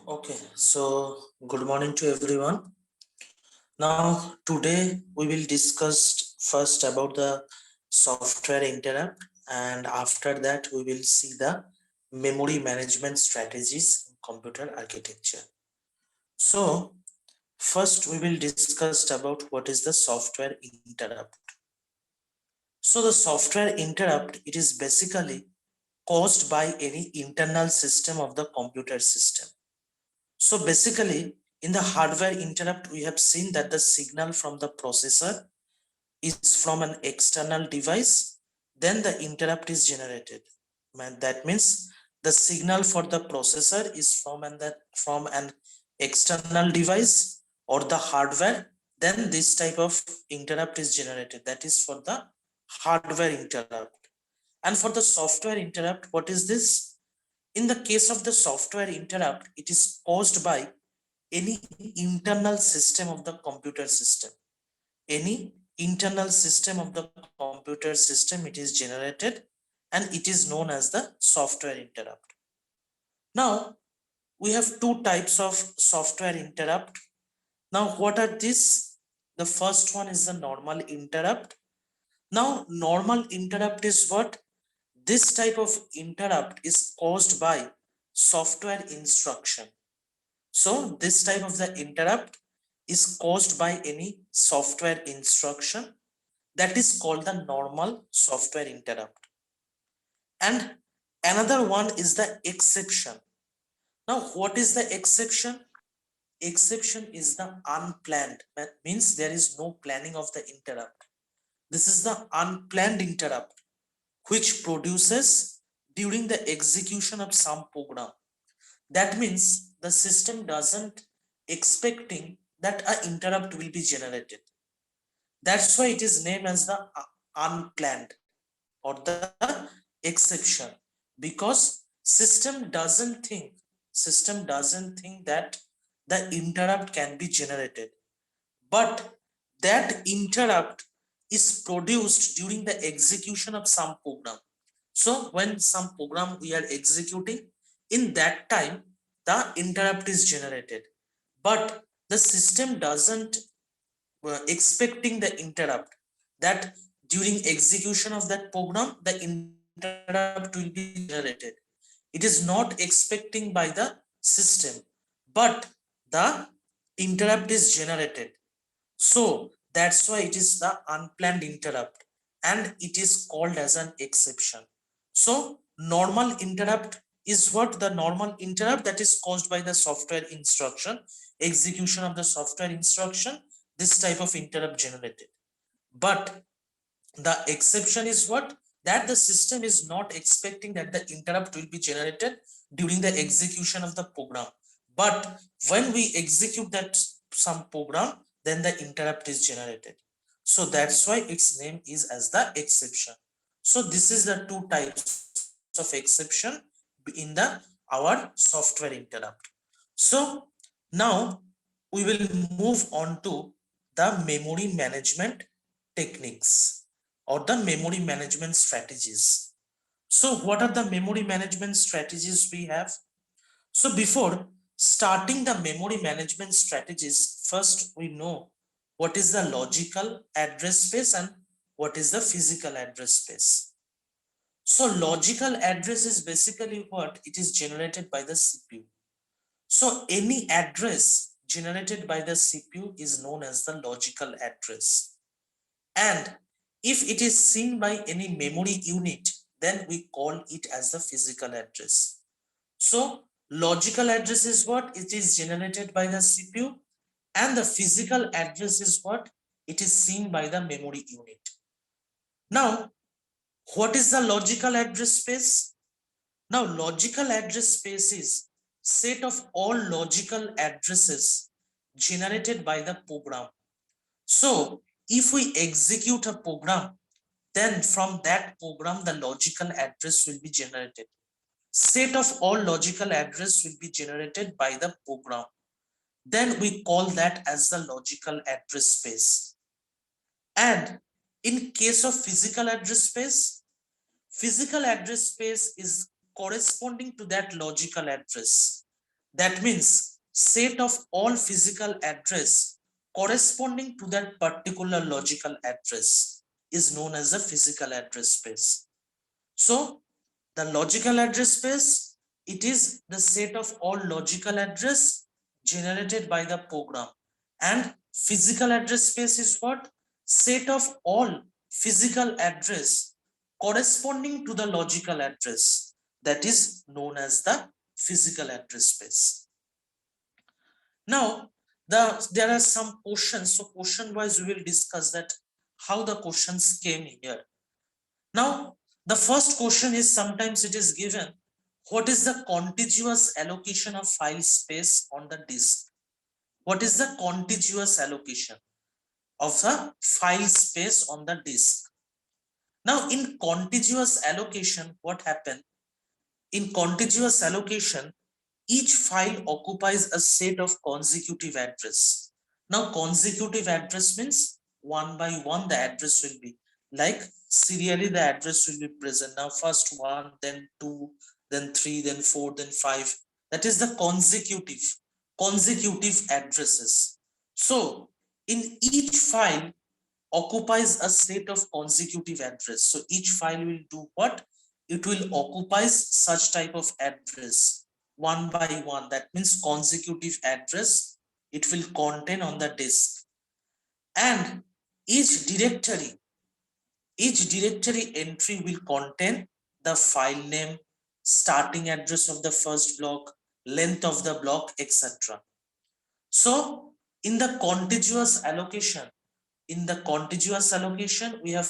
Okay, so good morning to everyone. Now, today we will discuss first about the software interrupt, and after that, we will see the memory management strategies in computer architecture. So, first, we will discuss about what is the software interrupt. So, the software interrupt, it is basically caused by any internal system of the computer system. So basically, in the hardware interrupt, we have seen that the signal from the processor is from an external device, then the interrupt is generated. That means the signal for the processor is from an external device or the hardware, then this type of interrupt is generated. That is for the hardware interrupt. And for the software interrupt, what is this? In the case of the software interrupt, it is caused by any internal system of the computer system. Any internal system of the computer system, it is generated, and it is known as the software interrupt. Now, we have two types of software interrupt. Now, what are these? The first one is the normal interrupt. Now, normal interrupt is what? This type of interrupt is caused by software instruction. So this type of the interrupt is caused by any software instruction, that is called the normal software interrupt. And another one is the exception. Now, what is the exception? Exception is the unplanned. That means there is no planning of the interrupt. This is the unplanned interrupt which produces during the execution of some program. That means the system doesn't expecting that an interrupt will be generated. That's why it is named as the unplanned or the exception, because system doesn't think that the interrupt can be generated, but that interrupt is produced during the execution of some program. So when some program we are executing, in that time the interrupt is generated, but the system doesn't expecting the interrupt, that during execution of that program the interrupt interrupt will be generated. It is not expecting by the system, but the interrupt is generated. So that's why it is the unplanned interrupt and it is called as an exception. So normal interrupt is what? The normal interrupt that is caused by the software instruction, execution of the software instruction, this type of interrupt generated. But the exception is what? That the system is not expecting that the interrupt will be generated during the execution of the program. But when we execute that some program, then the interrupt is generated. So that's why its name is as the exception. So this is the two types of exception in the our software interrupt. So now we will move on to the memory management techniques or the memory management strategies. So what are the memory management strategies we have? So before starting the memory management strategies, first we know what is the logical address space and what is the physical address space. So logical address is basically what? It is generated by the CPU. So any address generated by the CPU is known as the logical address. And if it is seen by any memory unit, then we call it as the physical address. So logical address is what? It is generated by the CPU, and the physical address is what? It is seen by the memory unit. Now, what is the logical address space? Now, logical address space is set of all logical addresses generated by the program. So, if we execute a program, then from that program, the logical address will be generated. Set of all logical address will be generated by the program. Then we call that as the logical address space. And in case of physical address space is corresponding to that logical address. That means set of all physical address corresponding to that particular logical address is known as the physical address space. So the logical address space, it is the set of all logical address generated by the program. And physical address space is what? Set of all physical address corresponding to the logical address, that is known as the physical address space. Now, there are some questions. So question wise, we will discuss that how the questions came here. Now, the first question is, sometimes it is given, what is the contiguous allocation of file space on the disk? What is the contiguous allocation of the file space on the disk? Now, in contiguous allocation, what happened? In contiguous allocation, each file occupies a set of consecutive address. Now, consecutive address means one by one the address will be, like serially the address will be present. Now, first 1, then 2, then 3, then 4, then 5. That is the consecutive addresses. So, in each file occupies a set of consecutive address. So, each file will do what? It will occupies such type of address one by one. That means consecutive address it will contain on the disk. And each directory entry will contain the file name, starting address of the first block, length of the block, etc. So in the contiguous allocation, we have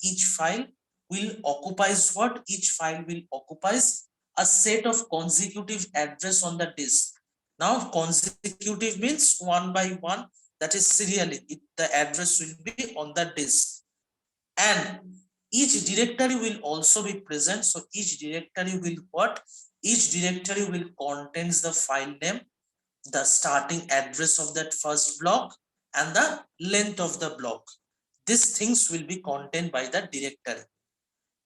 each file will occupies what? Each file will occupies a set of consecutive address on the disk. Now consecutive means one by one, that is serially the address will be on the disk. And each directory will also be present. So each directory will what? Each directory will contains the file name, the starting address of that first block, and the length of the block. These things will be contained by the directory.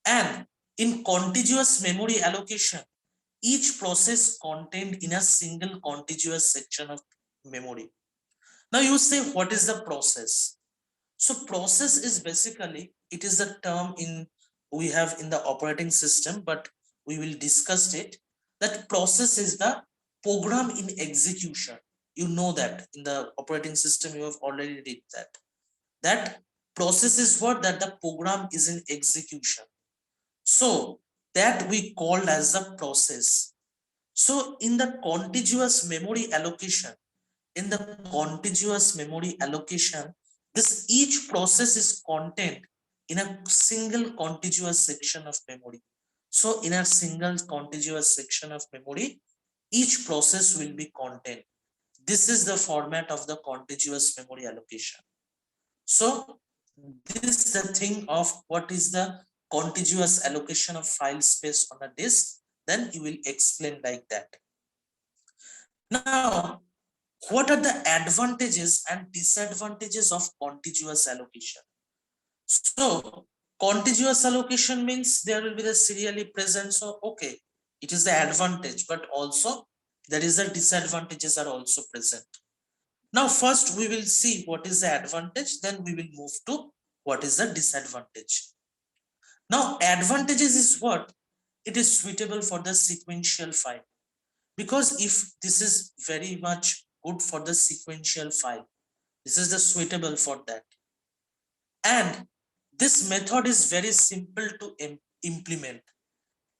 And in contiguous memory allocation, each process contained in a single contiguous section of memory. Now you say, what is the process? So process is basically, it is a term in we have in the operating system, but we will discuss it. That process is the program in execution. You know that in the operating system you have already read that. That process is what? That the program is in execution. So that we called as the process. So in the contiguous memory allocation, this each process is contained in a single contiguous section of memory. So in a single contiguous section of memory, each process will be contained. This is the format of the contiguous memory allocation. So this is the thing of what is the contiguous allocation of file space on a disk. Then you will explain like that. Now, what are the advantages and disadvantages of contiguous allocation? So contiguous allocation means there will be the serially present. So okay, it is the advantage, but also there is a disadvantages are also present. Now first we will see what is the advantage, then we will move to what is the disadvantage. Now advantages is what? It is suitable for the sequential file, because if this is very much good for the sequential file, this is the suitable for that. And this method is very simple to implement,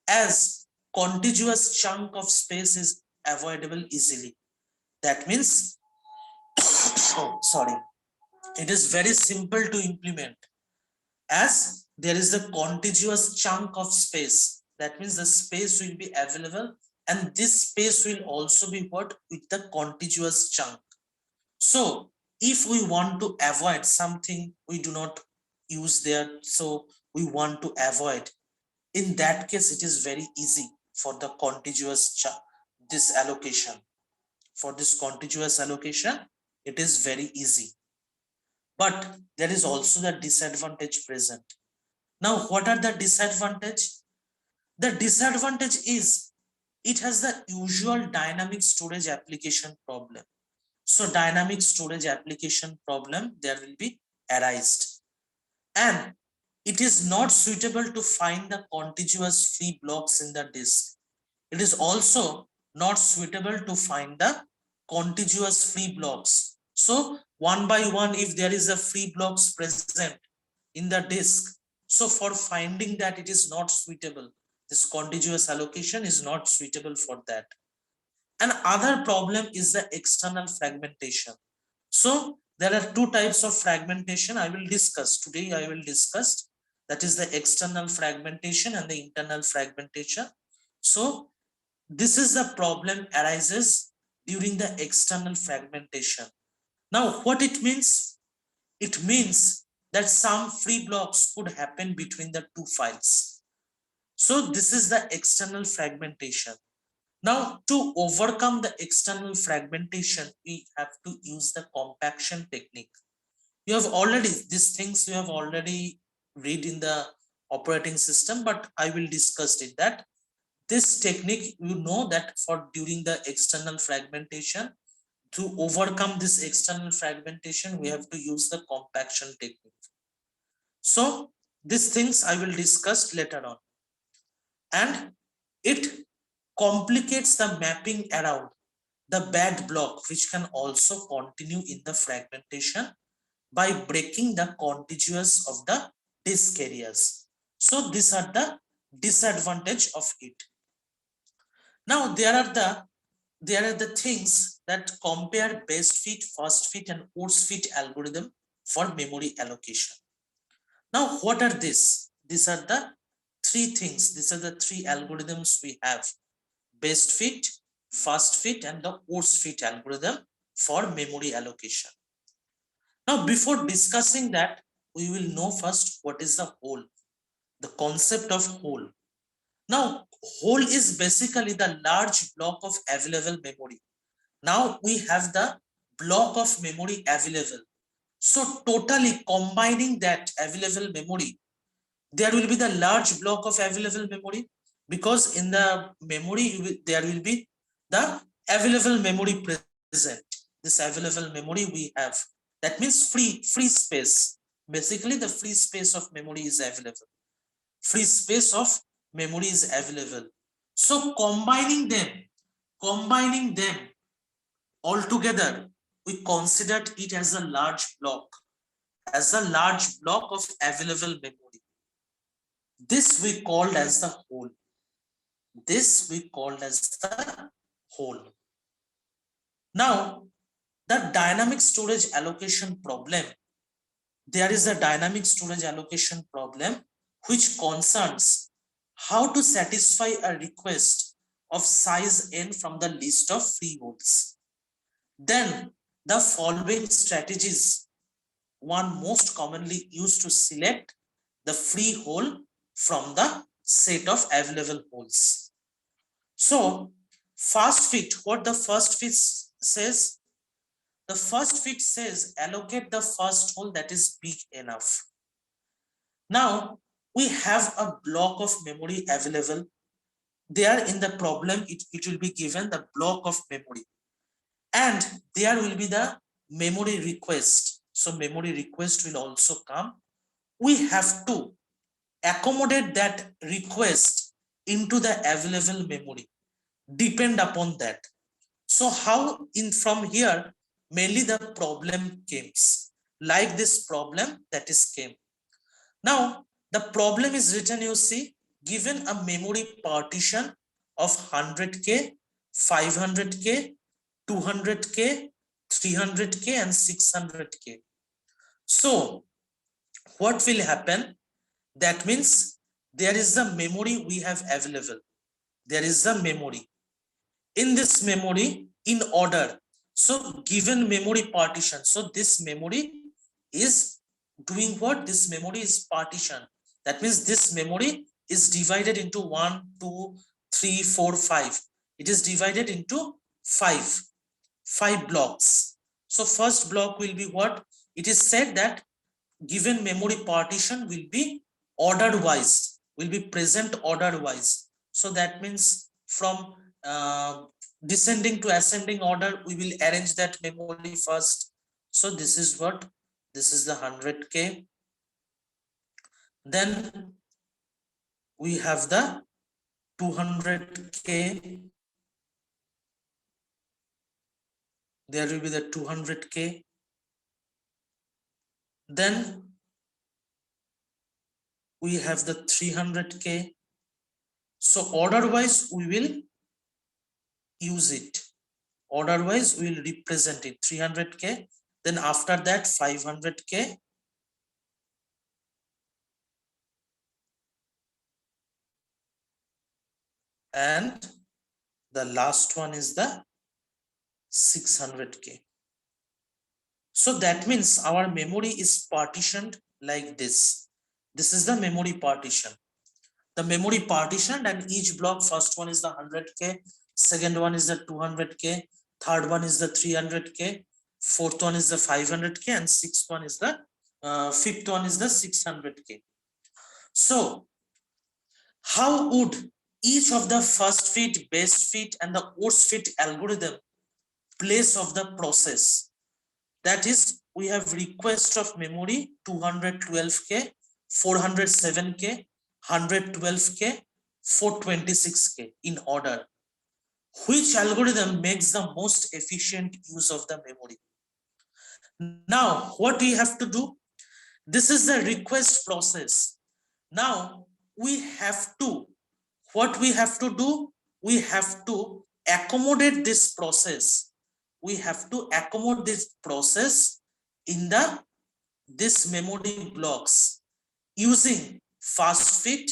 as contiguous chunk of space is avoidable easily. That means sorry, it is very simple to implement, as there is a contiguous chunk of space. That means the space will be available, and this space will also be what? With the contiguous chunk. So if we want to avoid something we do not use there, so we want to avoid, in that case it is very easy for the contiguous this allocation. For this contiguous allocation, it is very easy. But there is also the disadvantage present. Now, what are the disadvantage? The disadvantage is it has the usual dynamic storage application problem. So dynamic storage application problem there will be arised, and it is not suitable to find the contiguous free blocks in the disk. It is also not suitable to find the contiguous free blocks. So one by one, if there is a free blocks present in the disk, so for finding that, it is not suitable. This contiguous allocation is not suitable for that. And other problem is the external fragmentation. So there are two types of fragmentation I will discuss today. I will discuss, that is the external fragmentation and the internal fragmentation. So this is the problem arises during the external fragmentation. Now what it means? It means that some free blocks could happen between the two files. So this is the external fragmentation. Now to overcome the external fragmentation, we have to use the compaction technique. You have already, these things you have already read in the operating system, but I will discuss it, that this technique, you know that for during the external fragmentation, to overcome this external fragmentation, we have to use the compaction technique. So these things I will discuss later on, and it complicates the mapping around the bad block, which can also continue in the fragmentation by breaking the contiguous of the disk areas. So these are the disadvantage of it. Now there are the things that compare best fit, first fit, and worst fit algorithm for memory allocation. Now what are these? These are the three things. These are the three algorithms we have: best fit, first fit, and the worst fit algorithm for memory allocation. Now before discussing that, we will know first what is the whole, the concept of whole. Now whole is basically the large block of available memory. Now we have the block of memory available. So totally combining that available memory, there will be the large block of available memory, because in the memory there will be the available memory present. This available memory we have, that means free space. Basically the free space of memory is available. free space of memory is available. So combining them all together, we considered it as a large block of available memory. This we called as the whole. Now, the dynamic storage allocation problem. There is a dynamic storage allocation problem which concerns how to satisfy a request of size n from the list of freeholds. Then the following strategies one most commonly used to select the freehold from the set of available holes. So first fit, what the first fit says? The first fit says allocate the first hole that is big enough. Now we have a block of memory available. There in the problem, it will be given the block of memory, and there will be the memory request. So memory request will also come. We have to accommodate that request into the available memory, depend upon that. So how in from here mainly the problem comes, like this problem that is came. Now the problem is written, you see, given a memory partition of 100k, 500k, 200k, 300k and 600k. So what will happen? That means there is a memory we have available. There is a memory. In this memory, in order, so given memory partition, so this memory is doing what? This memory is partition. That means this memory is divided into 1, 2, 3, 4, 5. It is divided into 5 blocks. So first block will be what? It is said that given memory partition will be order wise, will be present order wise. So that means from descending to ascending order, we will arrange that memory first. So this is what? This is the 100k. Then we have the 200k. There will be the 200k. Then we have the 300k. So order wise we will use it. Order wise we will represent it. 300k. Then after that 500k. And the last one is the 600k. So that means our memory is partitioned like this. This is the memory partition. The memory partitioned, and each block, first one is the 100k, second one is the 200k, third one is the 300k, fourth one is the 500k, and sixth one is the fifth one is the 600k. So how would each of the first fit, best fit, and the worst fit algorithm place of the process? That is, we have request of memory 212k, 407k, 112k, 426k in order. Which algorithm makes the most efficient use of the memory? Now, what we have to do? This is the request process. Now, we have to, what we have to do? We have to accommodate this process. We have to accommodate this process in this memory blocks using fast fit,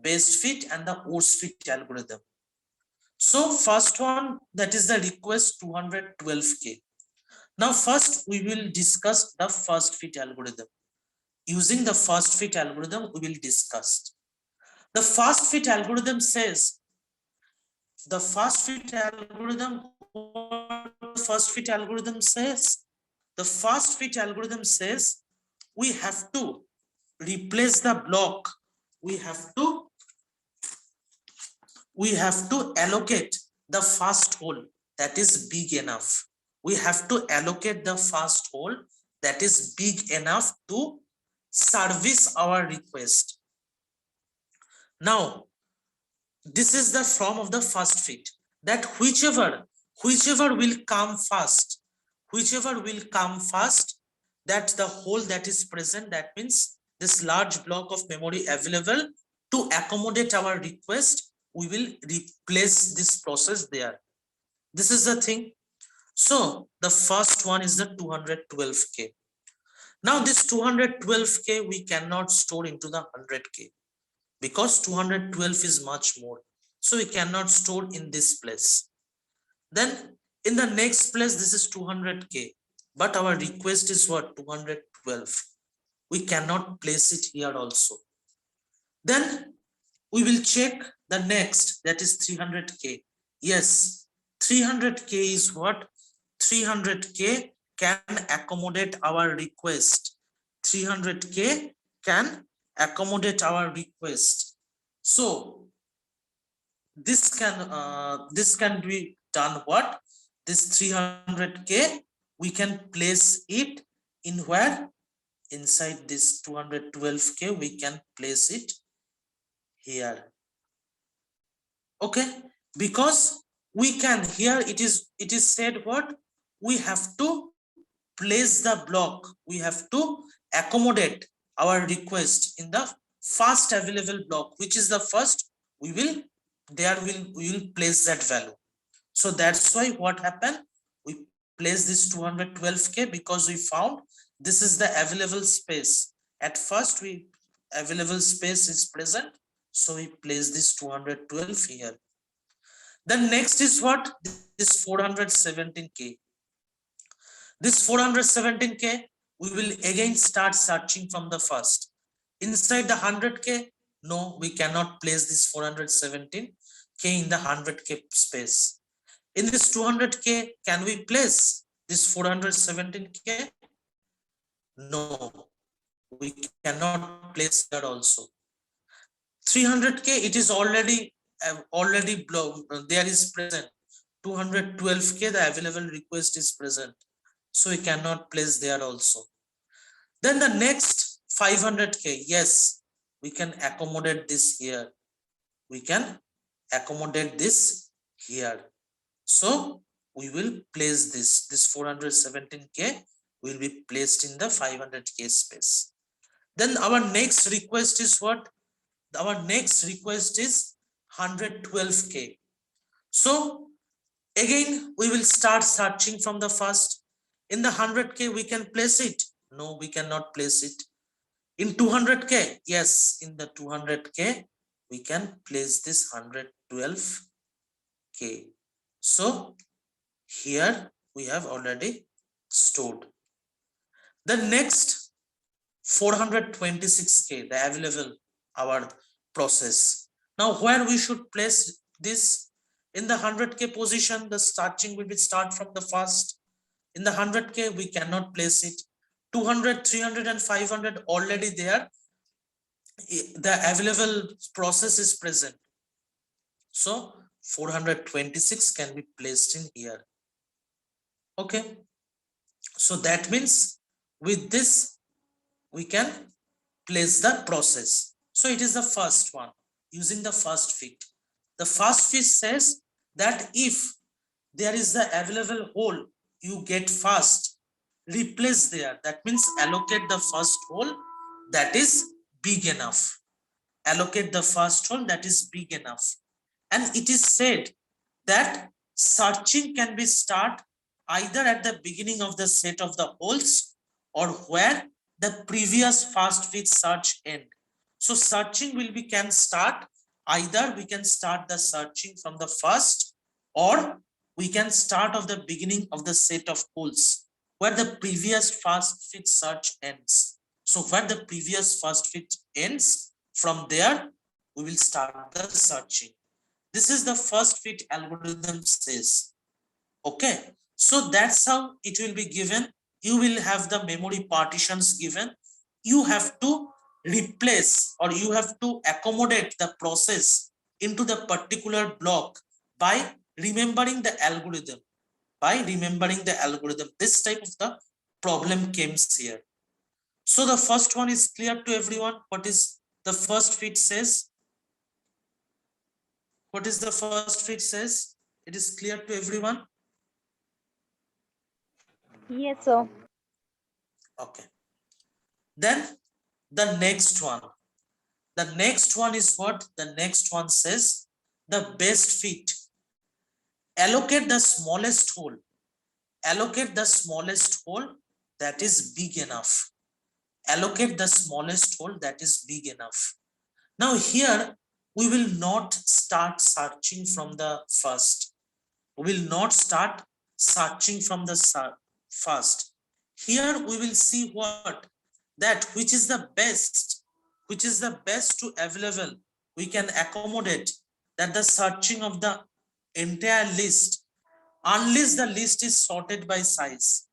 best fit, and the worst fit algorithm. So first one, that is the request 212k. Now first we will discuss the first fit algorithm. Using the first fit algorithm, we will discuss. The first fit algorithm says, the first fit algorithm, the first fit algorithm says, the first fit algorithm says we have to replace the block. We have to allocate the first hole that is big enough. We have to allocate the first hole that is big enough to service our request. Now, this is the form of the first fit, that whichever will come first, that the hole that is present, that means this large block of memory available to accommodate our request, we will replace this process there. This is the thing. So the first one is the 212k. Now this 212k we cannot store into the 100k, because 212 is much more, so we cannot store in this place. Then in the next place, this is 200k, but our request is what? 212. We cannot place it here also. Then we will check the next, that is 300k. Yes, 300k is what? 300k can accommodate our request. 300k can accommodate our request. So this can be done what? This 300k we can place it in where? Inside this 212k we can place it here. Okay, because we can, here it is said what? We have to place the block, we have to accommodate our request in the first available block, which is the first. We will place that value. So that's why what happened, we place this 212k, because we found this is the available space. At first we available space is present, so we place this 212 here. Then next is what? This 417k. This 417k we will again start searching from the first. Inside the 100k, no, we cannot place this 417k in the 100k space. In this 200k, can we place this 417k? No, we cannot place that also. 300k, it is already there is present. 212k, the available request is present, so we cannot place there also. Then the next 500k, yes, we can accommodate this here. We can accommodate this here. So we will place this 417k will be placed in the 500k space. Then our next request is what? Our next request is 112k. So again we will start searching from the first. In the 100k we can place it? No, we cannot place it. In 200k, yes, in the 200k we can place this 112k. So here we have already stored. The next 426k, the available our process. Now where we should place this? In the 100k position, the starting will be start from the first. In the 100k we cannot place it. 200, 300 and 500 already there. The available process is present. So 426 can be placed in here. Okay. So that means with this we can place the process. So it is the first one, using the first fit. The first fit says that if there is the available hole you get first, replace there. That means allocate the first hole that is big enough. Allocate the first hole that is big enough. And it is said that searching can be start either at the beginning of the set of the holes or where the previous first fit search end. So searching can start either we can start the searching from the first, or we can start of the beginning of the set of holes where the previous first fit search ends. So where the previous first fit ends, from there we will start the searching. This is the first fit algorithm says. Okay, so that's how it will be given. You will have the memory partitions given. You have to replace or you have to accommodate the process into the particular block by remembering the algorithm. This type of the problem comes here. So the first one is clear to everyone. What is the first fit says? What is the first fit says? It is clear to everyone? Yes, sir. Okay. Then the next one. The next one is what? The next one says the best fit. Allocate the smallest hole. Allocate the smallest hole that is big enough. Allocate the smallest hole that is big enough. Now here we will not start searching from the first. We will not start searching from the first. Here we will see what? That which is the best to available. We can accommodate that the searching of the entire list, unless the list is sorted by size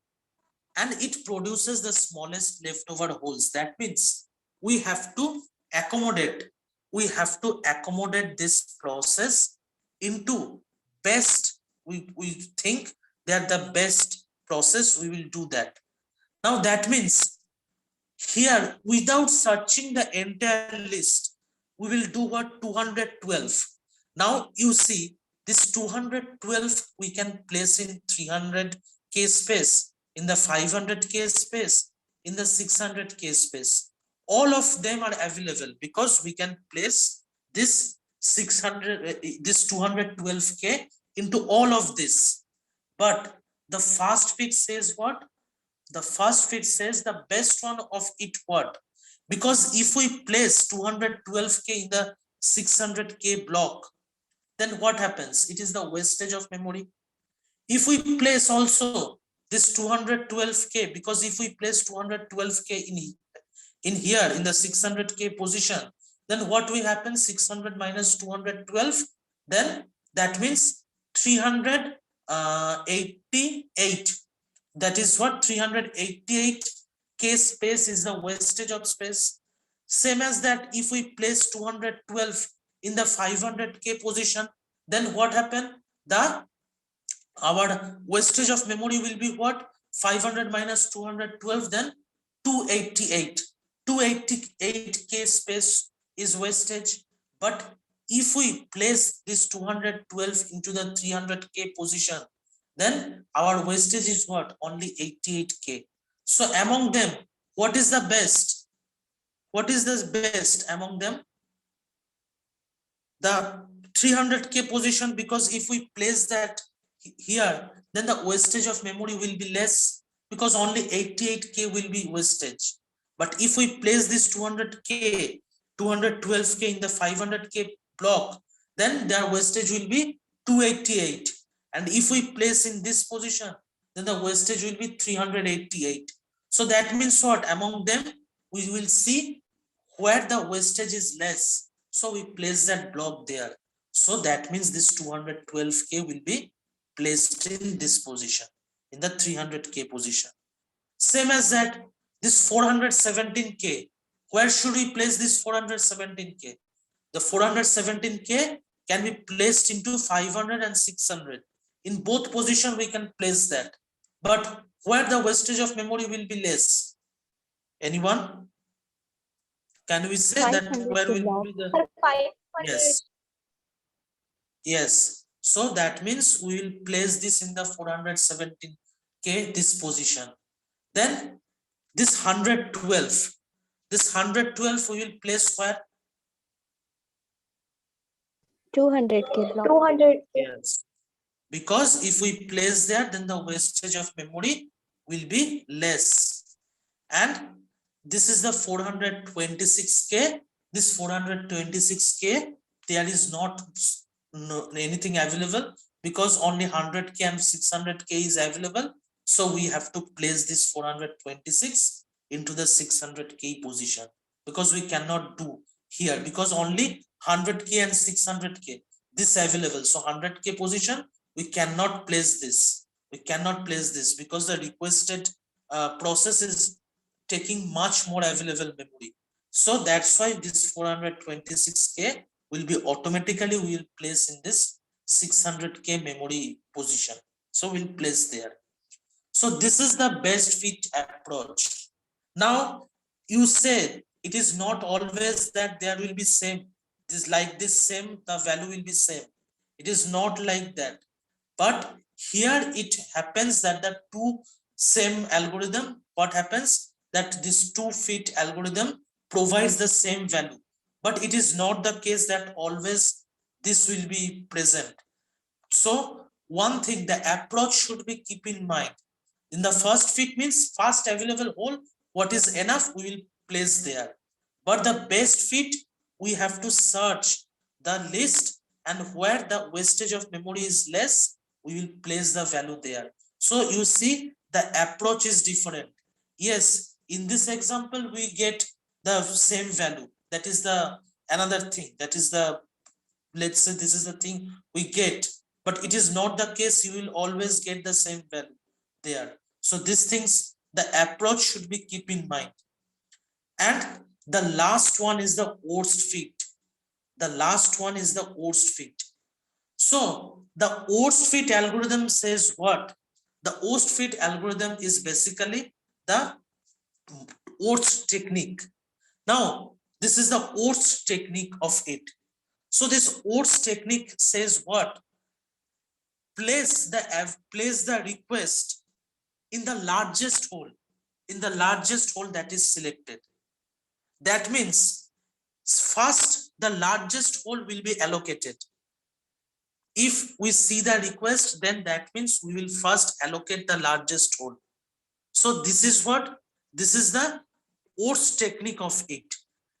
and it produces the smallest leftover holes. That means we have to accommodate this process into best. We think that the best process we will do that. Now that means here without searching the entire list we will do what? 212. Now you see this 212 we can place in 300k space, in the 500k space, in the 600k space. All of them are available because we can place this 600 this 212k into all of this. But the first fit says what? The first fit says the best one of it what? Because if we place 212k in the 600k block, then what happens? It is the wastage of memory. If we place also this 212k, because if we place 212k in here in the 600k position, then what will happen? 600 minus 212, then that means 388. That is what? 388k space is the wastage of space. Same as that, if we place 212 in the 500k position, then what happened? Our wastage of memory will be what? 500 minus 212, then 288. 288k space is wastage. But if we place this 212 into the 300k position, then our wastage is what? Only 88k. So among them, what is the best? What is the best among them? The 300k position, because if we place that here, then the wastage of memory will be less, because only 88k will be wastage. But if we place this 200k 212k in the 500k block, then their wastage will be 288. And if we place in this position, then the wastage will be 388. So that means what? Among them we will see where the wastage is less, so we place that block there. So that means this 212k will be placed in this position, in the 300k position. Same as that, this 417k, where should we place this 417k? The 417k can be placed into 500 and 600. In both position we can place that. But where the wastage of memory will be less? Anyone? Can we say that 500 where will block. be the... Sir, 500. Yes. Yes. So that means we will place this in the 417k, this position. Then this 112. This 112 we will place where? 200k block. 200. Yes. Because if we place there, then the wastage of memory will be less. And this is the 426k. This 426k, there is not anything available, because only 100k and 600k is available. So we have to place this 426 into the 600k position, because we cannot do here, because only 100k and 600k this available. So 100k position we cannot place this. We cannot place this because the requested process is taking much more available memory. So that's why this 426k will be automatically, we will place in this 600k memory position. So we'll place there. So this is the best fit approach. Now you said it is not always that there will be same. this like this same, the value will be same. It is not like that. But here it happens that the two same algorithm, what happens that this 2-fit algorithm provides the same value, but it is not the case that always this will be present. So one thing, the approach should be keep in mind. In the first fit means first available hole, what is enough we will place there. But the best fit, we have to search the list, and where the wastage of memory is less, we will place the value there. So you see the approach is different. Yes, in this example we get the same value, that is the another thing, that is the, let's say this is the thing we get, but it is not the case you will always get the same value there. So these things, the approach should be keep in mind. And the last one is the worst fit. The last one is the worst fit. So the worst fit algorithm says what? The worst fit algorithm is basically the worst technique. Now this is the worst technique of it. So this worst technique says what? Place the request in the largest hole, in the largest hole that is selected. That means first the largest hole will be allocated. If we see the request, then that means we will first allocate the largest hole. So this is what? This is the worst technique of it.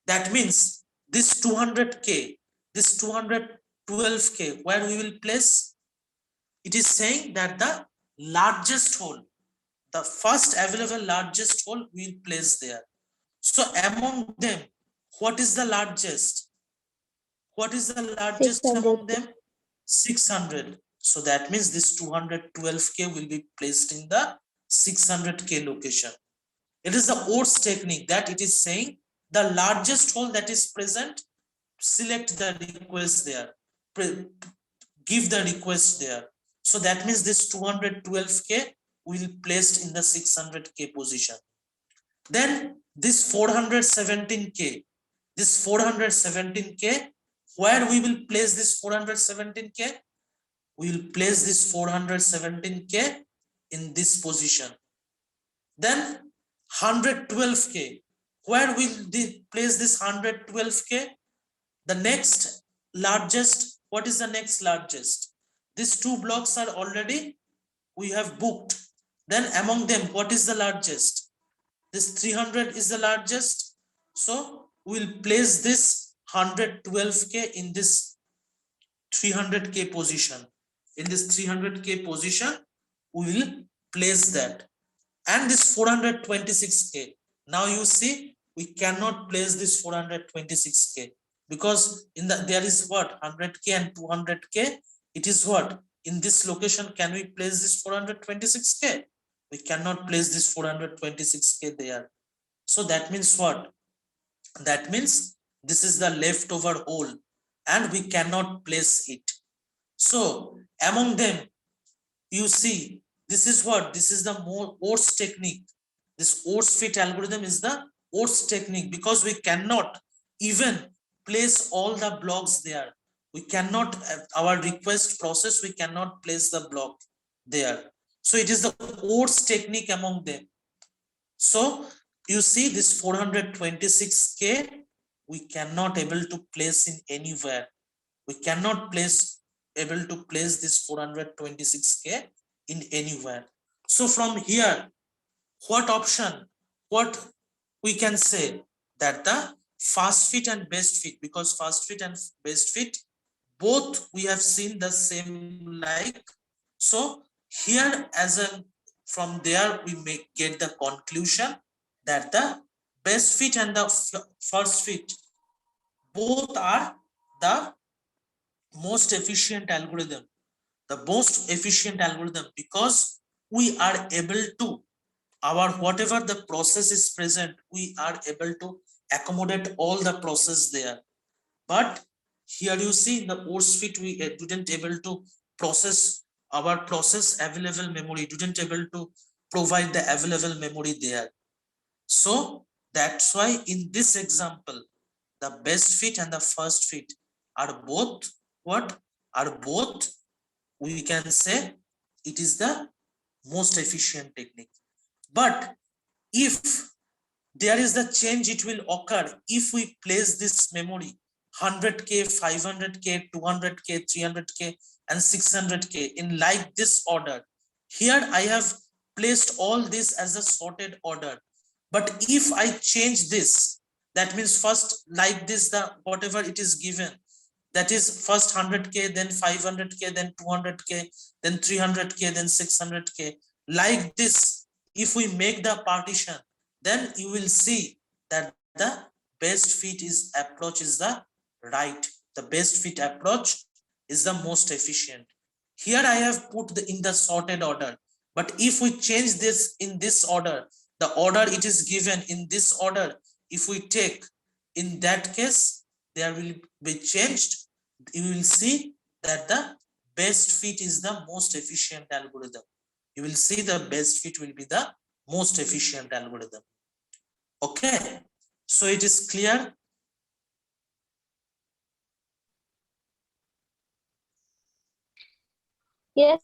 That means this 200k, this 212k, where we will place, it is saying that the largest hole, the first available largest hole we will place there. So among them, what is the largest? What is the largest 600. among them? 600. So that means this 212k will be placed in the 600k location. It is the worst technique, that it is saying the largest hole that is present, select the request there, give the request there. So that means this 212k will be placed in the 600k position. Then this 417k, this 417k, where we will place this 417k? We will place this 417k in this position. Then 112k, where will we place this 112k? The next largest, what is the next largest? These two blocks are already we have booked. Then among them, what is the largest? This 300 is the largest. So we'll place this 112k in this 300k position. In this 300k position, we will place that. And this 426k. Now you see, we cannot place this 426k because in the there is what 100k and 200k. It is what in this location can we place this 426k? We cannot place this 426k there. So that means what? That means this is the leftover hole and we cannot place it. So among them, you see, this is what? This is the more worst technique. This worst fit algorithm is the worst technique because we cannot even place all the blocks there. We cannot, our request process, we cannot place the block there. So it is the worst technique among them. So you see this 426k, we cannot able to place in anywhere. We cannot able to place this 426k in anywhere. So from here, what option, what we can say, that the fast fit and best fit, because fast fit and best fit, both we have seen the same like. So here as a, from there we may get the conclusion that the best fit and the first fit both are the most efficient algorithm, the most efficient algorithm, because we are able to, our whatever the process is present, we are able to accommodate all the process there. But here you see in the worst fit, we didn't able to process our process available memory, didn't able to provide the available memory there. So that's why in this example, the best fit and the first fit are both what? Are both, we can say, it is the most efficient technique. But if there is the change, it will occur if we place this memory 100k, 500k, 200k, 300k and 600k in like this order. Here I have placed all this as a sorted order, but if I change this, that means first like this, the whatever it is given, that is first 100k, then 500k, then 200k, then 300k, then 600k, like this. If we make the partition, then you will see that the best fit is approach is the right, the best fit approach is the most efficient. Here I have put in the sorted order, but if we change this in this order, the order it is given in this order, if we take, in that case there will be changed. You will see that the best fit is the most efficient algorithm. You will see the best fit will be the most efficient algorithm. Okay, so it is clear. Yes,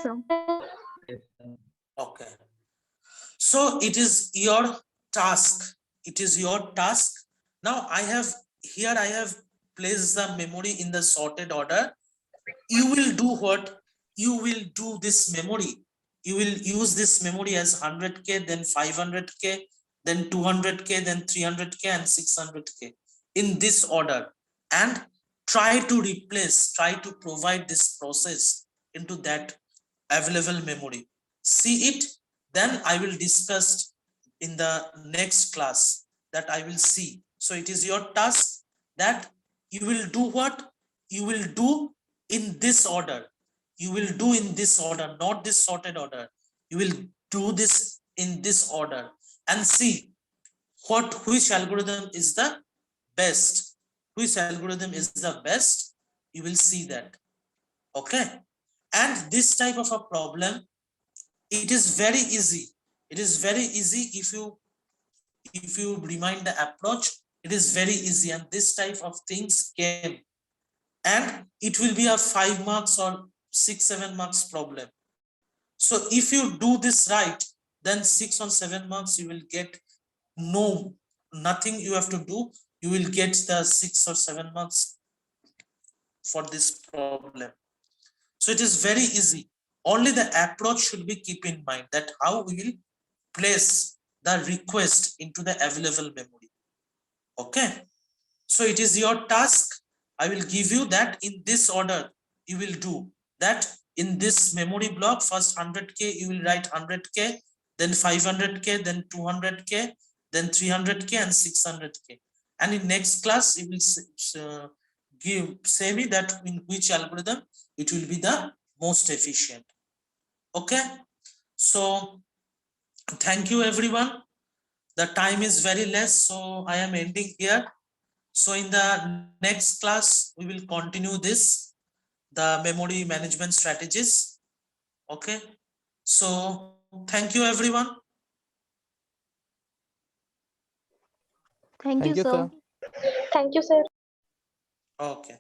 sir. Okay, so it is your task, it is your task. Now I have, here I have placed the memory in the sorted order. You will do what? You will do this memory, you will use this memory as 100k, then 500k, then 200k, then 300k and 600k in this order, and try to replace, try to provide this process into that available memory. See it, then I will discuss in the next class, that I will see. So it is your task that you will do what? You will do in this order. You will do in this order, not this sorted order. You will do this in this order and see what, which algorithm is the best, which algorithm is the best. You will see that. Okay, and this type of a problem, it is very easy. It is very easy if you remind the approach. It is very easy, and this type of things came, and it will be a 5 marks or 6-7 marks problem. So if you do this right, then 6 or 7 marks you will get. No, nothing you have to do, you will get the 6 or 7 marks for this problem. So it is very easy. Only the approach should be keep in mind, that how we will place the request into the available memory. Okay, so it is your task. I will give you that in this order. You will do that in this memory block. First 100k you will write 100k, then 500k, then 200k, then 300k and 600k. And in next class you will say me that in which algorithm it will be the most efficient. Okay, so thank you everyone. The time is very less, so I am ending here. So in the next class we will continue this, the memory management strategies. Okay, so thank you everyone. Thank you, Thank you, sir. sir. Thank you, sir. Okay.